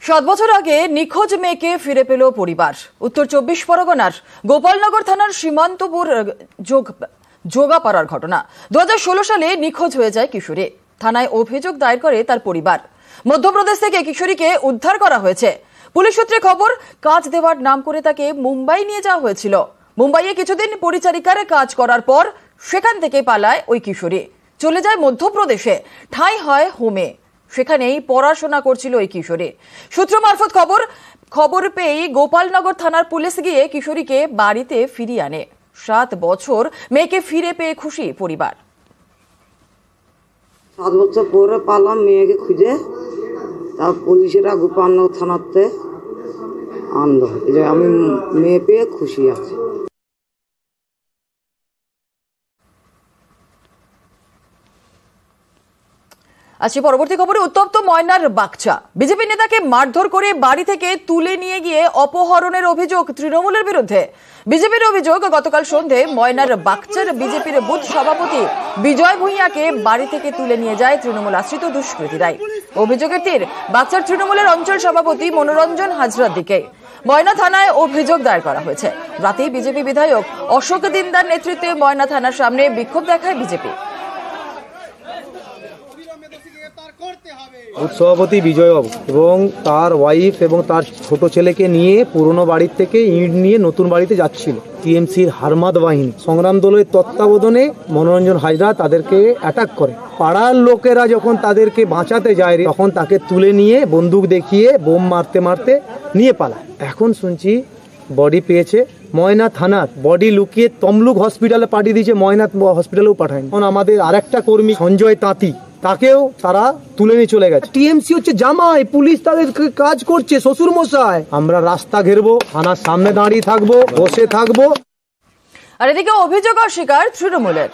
7 বছর আগে নিখোঁজ মেয়েকে ফিরে পেল পরিবার। উত্তর 24 পরগনার গোপালনগর থানার সীমান্তপুর যোগাপাড়ার ঘটনা। 2016 সালে নিখোঁজ হয়ে যায় কিশোরী। থানায় অভিযোগ দায়ের করে তার পরিবার। মধ্যপ্রদেশ থেকে কিশোরীকে উদ্ধার করা হয়েছে। পুলিশ সূত্রে খবর, কাজ দেওয়ার নাম করে তাকে মুম্বাই নিয়ে যাওয়া হয়েছিল। মুম্বাইয়ে কিছুদিন পরিচারিকার কাজ করার পর সেখান থেকে পালায় ওই কিশোরী। চলে যায় মধ্যপ্রদেশে, ঠাঁই হয় হোমে। সেখানেই পড়াশোনা করছিল ওই কিশোরী। সূত্র মারফত খবর পেয়ে গোপালনগর থানার পুলিশ গিয়ে কিশোরীকে বাড়িতে ফিরিয়ে আনে। 7 বছর মেয়েকে ফিরে পেয়ে খুশি পরিবার। 7 বছর পরে পালাম মেয়েকে খুঁজে। তার পুলিশেরা গোপালনগর থানাতে আনলো। আমি মেয়ে পেয়ে খুশি আছি। আজকে পরবর্তী খবরে উত্তপ্ত ময়নার বাগচা। বিজেপি নেতাকে মারধর করে বাড়ি থেকে তুলে নিয়ে গিয়ে অপহরণের অভিযোগ তৃণমূলের বিরুদ্ধে। বিজেপির অভিযোগ, গতকাল সন্ধে ময়নার বাগচার বিজেপির বুথ সভাপতি বিজয় ভূঁইয়াকে বাড়ি থেকে তুলে নিয়ে যায় তৃণমূল আশ্রিত দুষ্কৃতীরাই। অভিযোগের তীর বাগচার তৃণমূলের অঞ্চল সভাপতি মনোরঞ্জন হাজরার দিকে। ময়না থানায় অভিযোগ দায়ের করা হয়েছে। রাতেই বিজেপি বিধায়ক অশোক দিনদার নেতৃত্বে ময়না থানার সামনে বিক্ষোভ দেখায় বিজেপি। বুথ সভাপতি বিজয়বাবু এবং তার ওয়াইফ এবং তার ছোট ছেলেকে নিয়ে পুরনো বাড়ির থেকে ইট নিয়ে নতুন বাড়িতে যাচ্ছিল। টিএমসির হারমাদ বাহিনী সংগ্রাম দলের তত্ত্বাবধানে মনোরঞ্জন হাজরা তাদেরকে অ্যাটাক করে। পাড়ার লোকেরা যখন তাদেরকে বাঁচাতে যায় তখন তাকে তুলে নিয়ে বন্দুক দেখিয়ে বোম মারতে মারতে নিয়ে পালায়। এখন শুনছি বডি পেয়েছে। ময়না থানার বডি লুকিয়ে তমলুক হসপিটালে পাঠিয়ে দিয়েছে, ময়না হসপিটালেও পাঠায়নি। এখন আমাদের আরেকটা কর্মী সঞ্জয় তাঁতি, তাকেও তারা তুলে নিয়ে চলে গেছে। টিএমসি হচ্ছে জামাই, পুলিশ তাদের কাজ করছে, শ্বশুর মশাই। আমরা রাস্তা ঘেরবো, থানার সামনে দাঁড়িয়ে থাকবো, বসে থাকবো। আর এদিকে অভিযোগ অস্বীকার তৃণমূলের।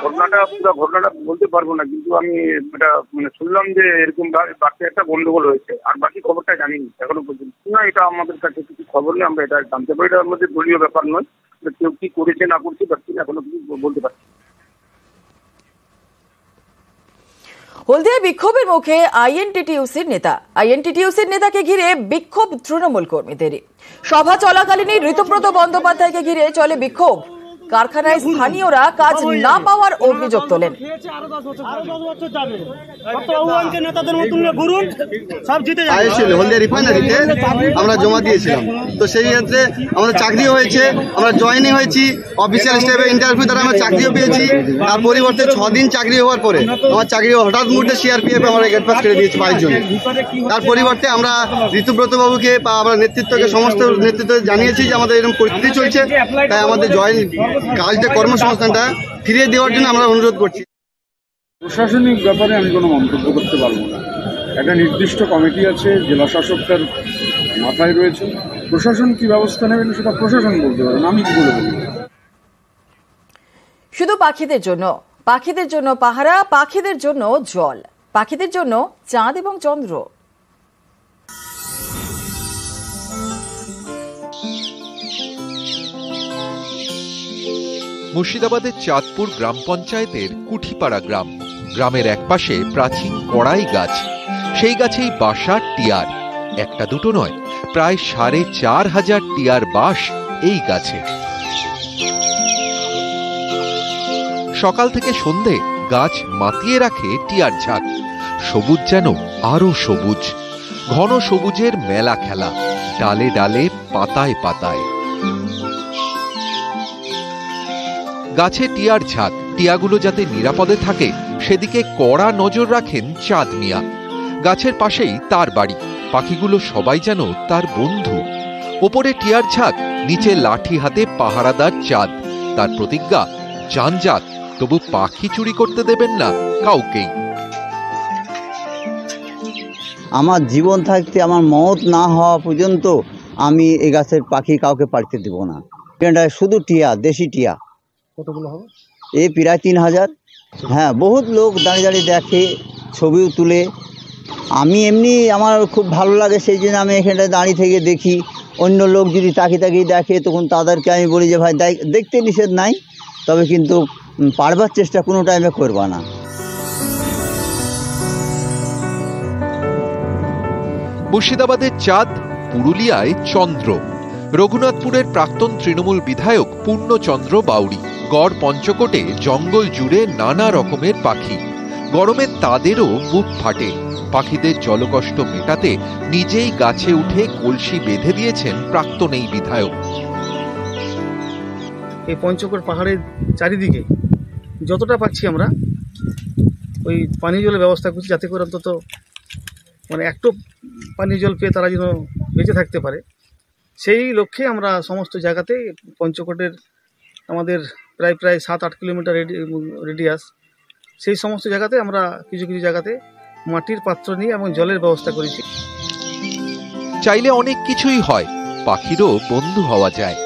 ঘটনাটা বলতে পারবো না, কিন্তু আমি এটা শুনলাম যে এরকম বাকি একটা গন্ডগোল হয়েছে, আর বাকি খবরটা জানিনি এখনো পর্যন্ত। না, এটা আমাদের কাছে কিছু খবর নেই, আমরা এটা জানতে পারি। এটার মধ্যে দলীয় ব্যাপার নয়, কেউ কি করেছে না করছে এখনো কিছু বলতে পারছি। হলদিয়ায় বিক্ষোভের মুখে আইএনটিটিইউসির নেতা। আইএনটিটিইউসির নেতাকে ঘিরে বিক্ষোভ তৃণমূল কর্মীদেরই। সভা চলাকালীনই ঋতুব্রত বন্দ্যোপাধ্যায়কে ঘিরে চলে বিক্ষোভ। কারখানায় স্থানীয়রা কাজ না পাওয়ার অভিযোগ তোলেন। হলদিয়া রিফাইনারিতে আমরা জমা দিয়েছিলাম, তো সেই ক্ষেত্রে আমাদের চাকরিও হয়েছে, আমরা জয়েনিং হয়েছি, অফিসিয়াল স্টেপে ইন্টারভিউ দ্বারা আমরা চাকরিও পেয়েছি। তার পরিবর্তে 6 দিন চাকরি হওয়ার পরে আমার চাকরি হঠাৎ মুহূর্তে সিআরপিএফ আমরা গেট পাস করে দিয়েছি 22 জন। তার পরিবর্তে আমরা ঋতুব্রত বাবুকে বা আমরা নেতৃত্বকে সমস্ত নেতৃত্ব জানিয়েছি যে আমাদের এরকম পরিস্থিতি চলছে, তাই আমাদের কাজটা কর্মসংস্থানটা ফিরিয়ে দেওয়ার জন্য আমরা অনুরোধ করছি। প্রশাসনিক ব্যাপারে আমি কোনো মন্তব্য করতে পারবো না। একটা নির্দিষ্ট কমিটি আছে, জেলা শাসক তার মাথায় রয়েছে। প্রশাসন কি ব্যবস্থা নেবেন সেটা প্রশাসন বলতে পারেন, আমি কি বলবো। শুধু পাখিদের জন্য পাহারা, পাখিদের জন্য জল, পাখিদের জন্য চাঁদ এবং চন্দ্র। মুর্শিদাবাদের চাঁদপুর গ্রাম পঞ্চায়েতের কুঠিপাড়া গ্রাম। গ্রামের একপাশে প্রাচীন কড়াই গাছ, সেই গাছেই বাসা টিয়ার। একটা দুটো নয়, প্রায় 4500 টিয়ার বাস এই গাছে। সকাল থেকে সন্ধে গাছ মাতিয়ে রাখে টিয়ার ঝাঁক। সবুজ যেন আরো সবুজ, ঘন সবুজের মেলা খেলা, ডালে ডালে পাতায় পাতায়। গাছে টিয়ার ঝাঁক, টিয়াগুলো যাতে নিরাপদে থাকে সেদিকে কড়া নজর রাখেন চাঁদ মিয়া। গাছের পাশেই তার বাড়ি, পাখিগুলো সবাই যেন তার বন্ধু। ওপরে টিয়ার ঝাঁক, নিচে লাঠি হাতে পাহারাদার চাঁদ। তার প্রতিজ্ঞা, যানজাত তবু পাখি চুরি করতে দেবেন না কাউকেই। আমার জীবন থাকতে, আমার মত না হওয়া পর্যন্ত আমি এই গাছের পাখি কাউকে পাড়তে দেব না। এটা শুধু টিয়া, দেশি টিয়া। কতগুলো হবে? এই প্রায় 3000। হ্যাঁ, বহুত লোক দাঁড়িয়ে দাঁড়িয়ে দেখে, ছবিও তুলে। আমি এমনি আমার খুব ভালো লাগে, সেই জন্য আমি এখানটায় দাঁড়িয়ে থেকে দেখি। অন্য লোক যদি তাকিয়ে দেখে তখন তাদেরকে আমি বলি যে ভাই দেখতে নিষেধ নাই, তবে কিন্তু পারবার চেষ্টা কোনো টাইমে করবা না। মুর্শিদাবাদের চাঁদ, পুরুলিয়ায় চন্দ্র। রঘুনাথপুরের প্রাক্তন তৃণমূল বিধায়ক পূর্ণচন্দ্র বাউরি। গড় পঞ্চকোটে জঙ্গল জুড়ে নানা রকমের পাখি। গরমে তাদেরও বুক ফাটে। পাখিদের জলকষ্ট মেটাতে নিজেই গাছে উঠে কলসি বেঁধে দিয়েছেন প্রাক্তন এই বিধায়ক। এই পঞ্চকোট পাহাড়ের চারিদিকে যতটা পাচ্ছি আমরা ওই পানীয় জলের ব্যবস্থা করছি, যাতে করে অন্তত একটু পানীয় জল পেয়ে তারা যেন বেঁচে থাকতে পারে। সেই লক্ষ্যে আমরা সমস্ত জায়গাতে পঞ্চকোটের আমাদের প্রায় 7-8 কিলোমিটার রেডিয়াস, সেই সমস্ত জায়গাতে আমরা কিছু কিছু জায়গাতে মাটির পাত্র নিয়ে এবং জলের ব্যবস্থা করেছি। চাইলে অনেক কিছুই হয়, পাখিরও বন্ধু হওয়া যায়।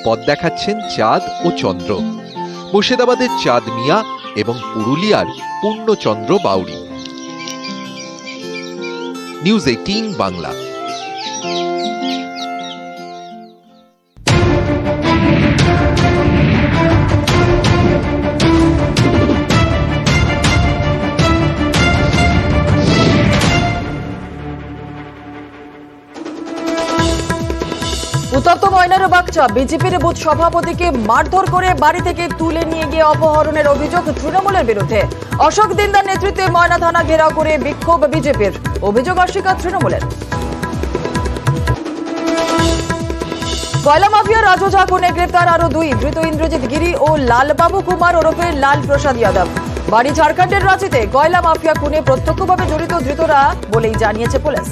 পথ দেখাচ্ছেন চাঁদ ও চন্দ্র। মুর্শিদাবাদের চাঁদ মিয়া এবং পুরুলিয়ার পূর্ণচন্দ্র বাউরি। নিউজ 18 বাংলা। উত্তপ্ত ময়নার বাগচা, বিজেপির বুথ সভাপতিকে মারধর করে বাড়ি থেকে তুলে নিয়ে গিয়ে অপহরণের অভিযোগ তৃণমূলের বিরুদ্ধে। অশোক দিনদার নেতৃত্বে ময়না থানা ঘেরাও করে বিক্ষোভ বিজেপির। অভিযোগ অস্বীকার তৃণমূলের। কয়লা মাফিয়া রাজু ঝাকুনে গ্রেপ্তার আরো 2 ধৃত ইন্দ্রজিৎ গিরি ও লালবাবু কুমার ওরফে লাল প্রসাদ যাদব। বাড়ি ঝাড়খণ্ডের রাঁচিতে। কয়লা মাফিয়া খুনে প্রত্যক্ষভাবে জড়িত ধৃতরা বলেই জানিয়েছে পুলিশ।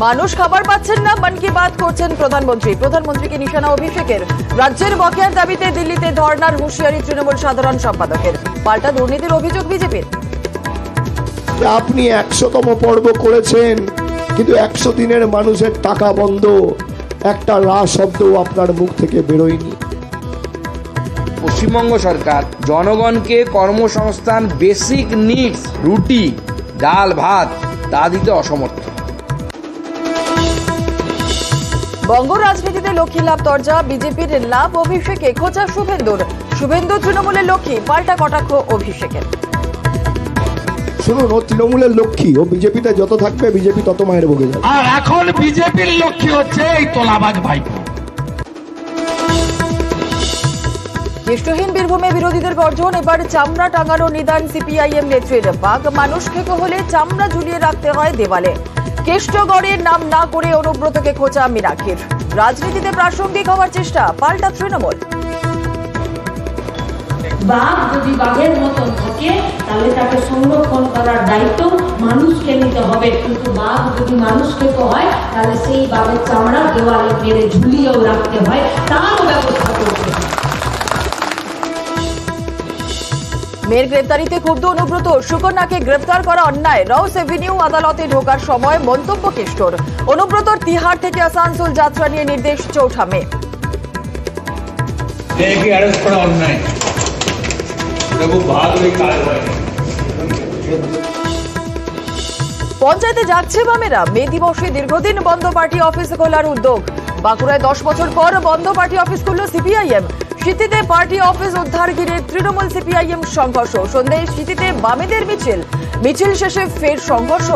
মানুষ খাবার পাচ্ছেন না, মন কি বাত করছেন প্রধানমন্ত্রী। প্রধানমন্ত্রীকে নিশানা অভিষেকের। রাজ্যের বকেয়ার দাবিতে দিল্লিতে ধর্নার হুঁশিয়ারি তৃণমূল সাধারণ সম্পাদকের। পাল্টা দুর্নীতির অভিযোগ বিজেপির। আপনি 100তম পর্ব করেছেন, কিন্তু 100 দিনের মানুষের টাকা বন্ধ, একটা রা শব্দও আপনার মুখ থেকে বেরোয়নি। পশ্চিমবঙ্গ সরকার জনগণকে কর্মসংস্থান, বেসিক নিডস, রুটি, ডাল, ভাত তা দিতে অসমর্থ। বঙ্গ রাজনীতিতে লক্ষ্মী লাভ তরজা। বিজেপির লাভ অভিষেকে খোঁচা শুভেন্দুর। শুভেন্দু তৃণমূলের লক্ষ্মী, পাল্টা কটাক্ষ অভিষেকের। শুনুন, ও তৃণমূলের লক্ষ্মী, ও বিজেপিতে যত থাকবে বিজেপি তত মায়ের ভোগে যাবে। আর এখন বিজেপির লক্ষ্মী হচ্ছে এই তোলাবাজ ভাইপো। কেষ্টহীন বীরভূমে বিরোধীদের গর্জন। এবার চামড়া টাঙানো নিদান সিপিআইএম নেত্রীর। বাঘ মানুষ খেকো হলে চামড়া ঝুলিয়ে রাখতে হয় দেওয়ালে। কেষ্টগড়ের নাম না করে অনুব্রতকে খোঁচা মীনাক্ষীর। রাজনীতিতে প্রাসঙ্গিক হওয়ার চেষ্টা, পাল্টা তৃণমূল। বাঘ যদি বাঘের মতন থাকে তাহলে তাকে সংরক্ষণ করার দায়িত্ব মানুষকে নিতে হবে, কিন্তু বাঘ যদি মানুষকে তো হয় তাহলে সেই বাঘের চামড়া দেওয়ালে মেরে ঝুলিয়েও রাখতে হয়, তারও ব্যবস্থা করতে হয়। মেয়ের গ্রেপ্তারিতে ক্ষুব্ধ অনুব্রত। সুকন্যাকে গ্রেপ্তার করা অন্যায়। রউস এভিনিউ আদালতে ঢোকার সময় মন্তব্য কেষ্টর। অনুব্রতর তিহার থেকে আসানসোল যাত্রা নিয়ে নির্দেশ 4 মে। পঞ্চায়েতে যাচ্ছে বামেরা। মে দিবসে দীর্ঘদিন বন্ধ পার্টি অফিস খোলার উদ্যোগ। বাঁকুড়ায় 10 বছর পর বন্ধ পার্টি অফিস খুলল সিপিআইএম। সিটিতে পার্টি অফিস উদ্ধার ঘিরে তৃণমূল সিপিআইএম সংঘর্ষ। সন্ধ্যায় সিটিতে বামেদের মিছিল। মিছিল শেষে ফের সংঘর্ষ।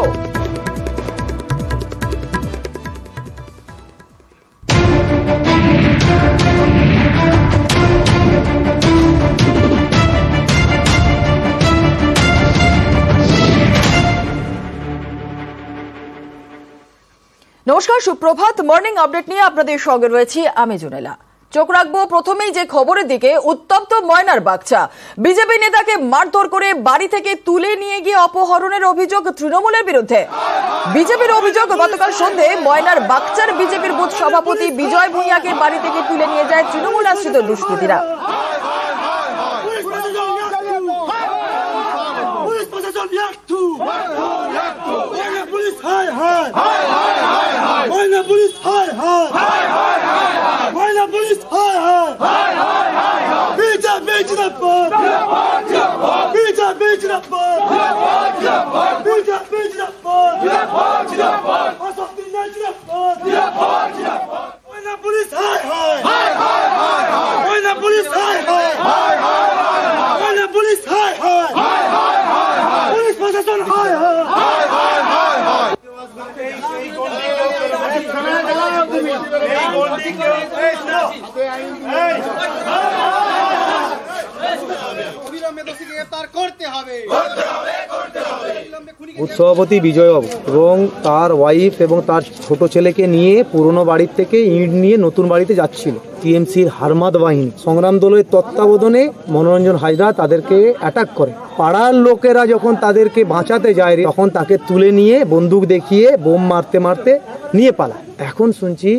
নমস্কার, সুপ্রভাত। মর্নিং আপডেট নিয়ে আপনাদের সঙ্গে রয়েছি আমি জুনেলা। চোখ রাখবো প্রথমেই যে খবরের দিকে। উত্তপ্ত ময়নার বাগচা। বিজেপি নেতাকে মারধর করে বাড়ি থেকে তুলে নিয়ে গিয়ে অপহরণের অভিযোগ তৃণমূলের বিরুদ্ধে। বিজেপির অভিযোগ, গতকাল সন্ধ্যে ময়নার বাগচার বিজেপির বুথ সভাপতি বিজয় ভূঁইয়াকে বাড়ি থেকে তুলে নিয়ে যায় তৃণমূল আশ্রিত দুষ্কৃতীরা। পুলিশ বুথ সভাপতি বিজয়বাবু এবং তার ওয়াইফ এবং তার ছোট ছেলেকে নিয়ে পুরনো বাড়ির থেকে ইট নিয়ে নতুন বাড়িতে যাচ্ছিল। টিএমসির হারমাদ বাহিনী সংগ্রাম দলের তত্ত্বাবধানে মনোরঞ্জন হাজরা তাদেরকে অ্যাটাক করে। পাড়ার লোকেরা যখন তাদেরকে বাঁচাতে যায় তখন তাকে তুলে নিয়ে বন্দুক দেখিয়ে বোম মারতে মারতে নিয়ে পালায়। এখন শুনছি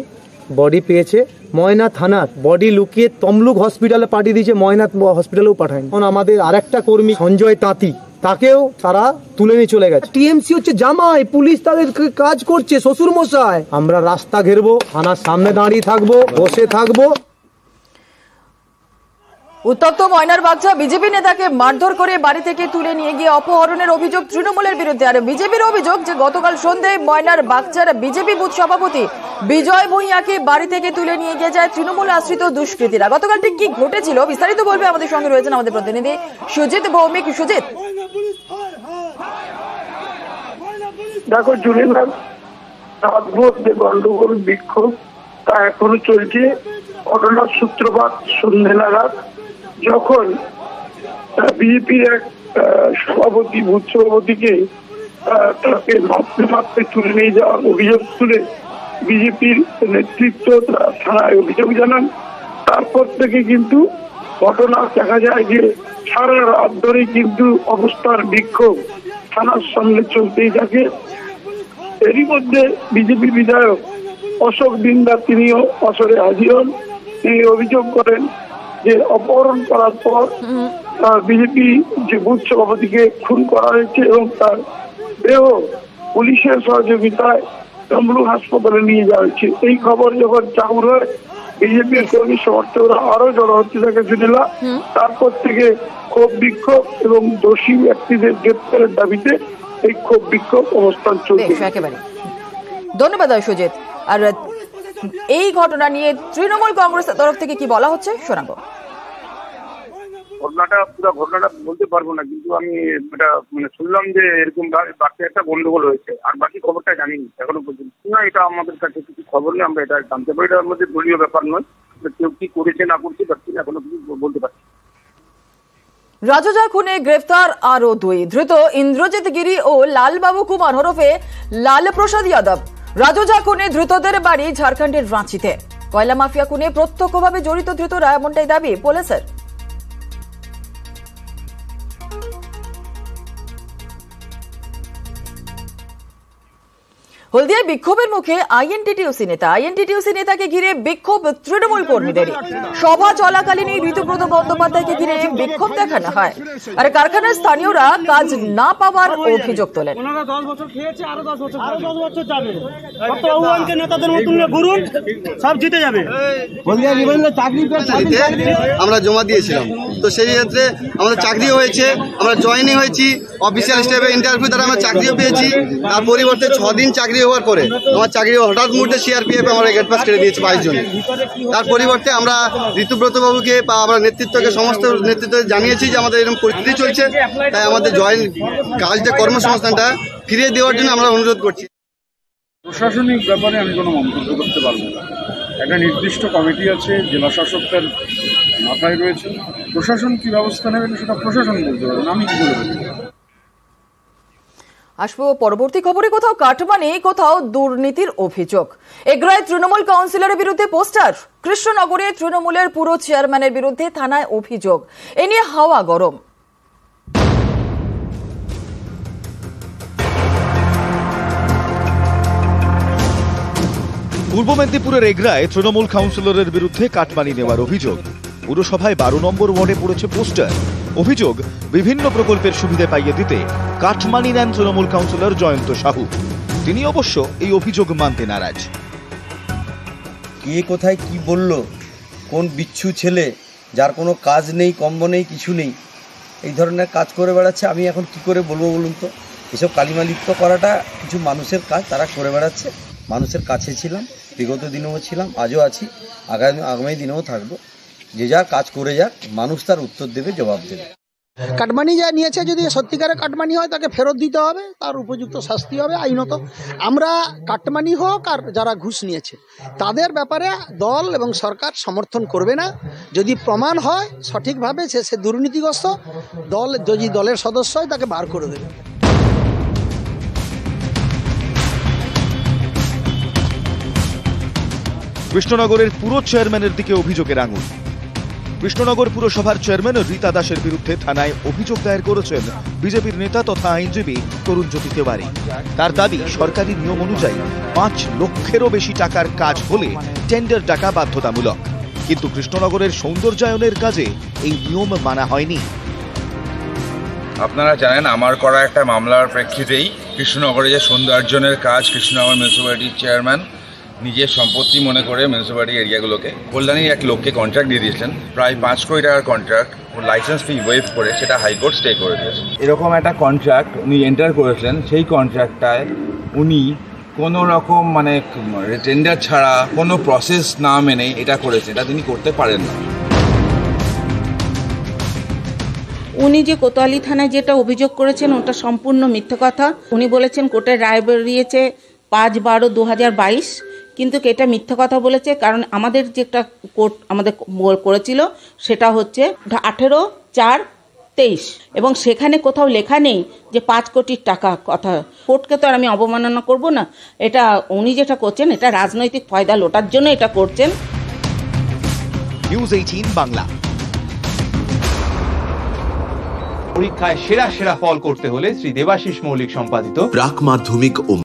বডি পেয়েছে, ময়না থানার বডি লুকিয়ে তমলুক হসপিটালে পাঠিয়ে দিয়েছে, ময়না হসপিটালেও পাঠায়নি। এখন আমাদের আরেকটা কর্মী সঞ্জয় তাঁতি, তাকেও তারা তুলে নিয়ে চলে গেছে। টিএমসি হচ্ছে জামাই, পুলিশ তাদের কাজ করছে, শ্বশুর মশাই। আমরা রাস্তা ঘেরবো, থানার সামনে দাঁড়িয়ে থাকবো, বসে থাকবো। উত্তপ্ত ময়নার বাগচা, বিজেপি নেতাকে মারধর করে বাড়ি থেকে তুলে নিয়ে গিয়ে অপহরণের অভিযোগ তৃণমূলের বিরুদ্ধে। আর বিজেপির অভিযোগ যে গতকাল সন্ধ্যায় ময়নার বাগচার বিজেপি বুথ সভাপতি বিজয় ভূঁইয়াকে বাড়ি থেকে তুলে নিয়ে গিয়ে যায় তৃণমূল আশ্রিত দুষ্কৃতীরা। গতকাল ঠিক কি ঘটেছিল বিস্তারিত বলবে আমাদের সঙ্গে রয়েছেন আমাদের প্রতিনিধি সুজিত ভৌমিক। সুজিত, দেখো জুলিনার যে গন্ডগোল বিক্ষোভ তা এখনো চলছে। ঘটনার সূত্রপাত সন্ধ্যে নাগাদ, যখন বিজেপির এক সভাপতি বুথ সভাপতিকে তাকে মারতে মারতে তুলে নিয়ে যাওয়ার অভিযোগ তুলে বিজেপির নেতৃত্ব থানায় অভিযোগ জানান। তারপর থেকে কিন্তু ঘটনা দেখা যায় যে সারা রাত ধরে কিন্তু অবস্থার বিক্ষোভ থানার সামনে চলতেই থাকে। এরই মধ্যে বিজেপি বিধায়ক অশোক দিনদার তিনিও আসরে হাজির হন। তিনি অভিযোগ করেন যে অপহরণ করার পর বিজেপি যে বুথ সভাপতিকে খুন করা হয়েছে এবং তার দেহ পুলিশের সহযোগিতায় তমলুক হাসপাতালে নিয়ে যাওয়া হয়েছে। এই খবর যখন চাউর হয়, বিজেপির কর্মী সমর্থকরা আরো জড়ো হচ্ছে থাকে শুনিলা। তারপর থেকে ক্ষোভ বিক্ষোভ এবং দোষী ব্যক্তিদের গ্রেপ্তারের দাবিতে এই ক্ষোভ বিক্ষোভ অবস্থান চলছে। একেবারে ধন্যবাদ সুজিত। আর এই ঘটনা নিয়ে তৃণমূল কংগ্রেসের তরফ থেকে কি বলা হচ্ছে শোনাবো। ঘটনাটা বলতে পারবো না, কিন্তু আমি এটা শুনলাম যে এরকম বাকি একটা গন্ডগোল হয়েছে, আর বাকি খবরটা জানিনি এখনো পর্যন্ত। না, এটা আমাদের কাছে কিছু খবর নেই, আমরা এটা জানতে পারি। এটার মধ্যে দলীয় ব্যাপার নয়, কেউ কি করেছে না করছে এখনো কিছু বলতে পারছি। রাজোজা খুনে গ্রেফতার আরো দুই ধৃত, ইন্দ্রজিৎ গিরি ও লালবাবু কুমার ওরফে লাল প্রসাদ যাদব। রাজোজা খুনে ধৃতদের বাড়ি ঝাড়খণ্ডের রাঁচিতে। কয়লা মাফিয়া খুনে প্রত্যক্ষভাবে জড়িত ধৃতরা, এমনটাই দাবি পুলিশের। হলদিয়ায় বিক্ষোভের মুখে আইএনটিটিউসি নেতাকে ঘিরে বিক্ষোভ তৃণমূল কর্মীদের। সভা চলাকালীনই ঋতুব্রত বন্দ্যোপাধ্যায়কে ঘিরে বিক্ষোভ দেখানো হয়। আর কারখানার স্থানীয়রা কাজ না পাওয়ার অভিযোগ তোলেন। আমরা জমা দিয়েছিলাম, তো সেই ক্ষেত্রে আমাদের চাকরি হয়েছে, আমরা জয়েনিং হয়েছি, অফিসিয়াল স্টেপে ইন্টারভিউ দ্বারা আমরা চাকরিও পেয়েছি। তার পরিবর্তে 6 দিন চাকরি হওয়ার পরে আমার চাকরি হঠাৎ মুহূর্তে সিআরপিএফ আমরা গেট পাস কেটে দিয়েছে 22 জনে। তার পরিবর্তে আমরা ঋতুব্রত বাবুকে বা আমরা নেতৃত্বকে সমস্ত নেতৃত্ব জানিয়েছি যে আমাদের এরকম পরিস্থিতি চলছে, তাই আমাদের কাজটা কর্মসংস্থানটা ফিরিয়ে দেওয়ার জন্য আমরা অনুরোধ করছি। প্রশাসনিক ব্যাপারে আমি কোনো মন্তব্য করতে পারবো না। একটা নির্দিষ্ট কমিটি আছে, জেলা শাসক তার মাথায় রয়েছে। প্রশাসন কি ব্যবস্থা নেবেন সেটা প্রশাসন বলতে পারবেন, আমি কি বলবো। আসবো পরবর্তী খবরে। কোথাও কাটমানি, কোথাও দুর্নীতির অভিযোগ। এগ্রায় তৃণমূল কাউন্সিলরের বিরুদ্ধে পোস্টার। কৃষ্ণনগরে তৃণমূলের পুরো চেয়ারম্যানের বিরুদ্ধে থানায় অভিযোগ। এ নিয়ে হাওয়া গরম। পূর্ব মেদিনীপুরের এগ্রায় তৃণমূল কাউন্সিলরের বিরুদ্ধে কাটমানি নেওয়ার অভিযোগ। পুরসভায় 12 নম্বর ওয়ার্ডে পড়েছে পোস্টার। অভিযোগ, বিভিন্ন প্রকল্পের সুবিধা পাইয়ে দিতে কাটমানি নেন তৃণমূল কাউন্সিলর জয়ন্ত সাহু। তিনি অবশ্য এই অভিযোগ মানতে নারাজ। কে কোথায় কি বলল, কোন বিচ্ছু ছেলে যার কোনো কাজ নেই, কম্ব নেই, কিছু নেই, এই ধরনের কাজ করে বেড়াচ্ছে। আমি এখন কি করে বলবো বলুন তো? এসব কালিমালিপ্ত করাটা কিছু মানুষের কাজ, তারা করে বেড়াচ্ছে। মানুষের কাছে ছিলাম, বিগত দিনেও ছিলাম, আজও আছি, আগামী দিনেও থাকবো। যে যার কাজ করে যাক, মানুষ তার উত্তর দেবে, জবাব দেবে। কাটমানি যা নিয়েছে যদি সত্যিকারের কাটমানি হয় তাকে ফেরত দিতে হবে, তার উপযুক্ত শাস্তি হবে আইনত। আমরা কাটমানি হোক আর যারা ঘুষ নিয়েছে তাদের ব্যাপারে দল এবং সরকার সমর্থন করবে না। যদি প্রমাণ হয় সঠিকভাবে সে দুর্নীতিগ্রস্ত, দল যদি দলের সদস্য হয় তাকে বার করে দেবে। কৃষ্ণনগরের পুরো চেয়ারম্যানের দিকে অভিযোগের আঙুল। কৃষ্ণনগর পুরসভার চেয়ারম্যান রীতা দাসের বিরুদ্ধে থানায় অভিযোগ দায়ের করেছেন বিজেপির নেতা তথা আইনজীবী তরুণজ্যোতি তেওয়ারি। তার দাবি, সরকারি নিয়ম অনুযায়ী 5 লক্ষেরও বেশি টাকার কাজ হলে টেন্ডার ডাকা বাধ্যতামূলক, কিন্তু কৃষ্ণনগরের সৌন্দর্যায়নের কাজে এই নিয়ম মানা হয়নি। আপনারা জানেন, আমার করা একটা মামলার প্রেক্ষিতেই কৃষ্ণনগরে যে সৌন্দর্যায়নের কাজ কৃষ্ণনগর মিউনিসিপ্যালিটির চেয়ারম্যান নিজের সম্পত্তি মনে করে মিউনিসিপ্যালিটি এরিয়াগুলোকে কল্যাণীর এক লোককে কন্ট্রাক্ট দিয়ে দিয়েছেন, প্রায় 5 কোটি টাকার কন্ট্রাক্ট, লাইসেন্স ফি ওয়েভ করে সেটা হাইকোর্ট স্টে করে দিয়েছে। এরকম একটা কন্ট্রাক্ট উনি এন্টার করেছেন, সেই কন্ট্রাক্টটায় উনি কোনো রকম মানে টেন্ডার ছাড়া কোনো প্রসেস না মেনে এটা করেছেন, এটা তিনি করতে পারেন না। উনি যে কোতোয়ালি থানায় যেটা অভিযোগ করেছেন ওটা সম্পূর্ণ মিথ্যে কথা। উনি বলেছেন কোর্টের রায় বেরিয়েছে 5/12/2022, কিন্তু এটা মিথ্যে কথা বলেছে। কারণ আমাদের যেটা কোর্ট আমাদের করেছিল সেটা হচ্ছে 18/4/23 এবং সেখানে কোথাও লেখা নেই যে 5 কোটির টাকা কথা। কোর্টকে তো আর আমি অবমাননা করব না। এটা উনি যেটা করছেন এটা রাজনৈতিক ফায়দা লোটার জন্য এটা করছেন। নিউজ 18 বাংলা। পরীক্ষায় সেরা ফল করতে হলে শ্রী দেবাশিস মৌলিক সম্পাদিত প্রাক মাধ্যমিক ও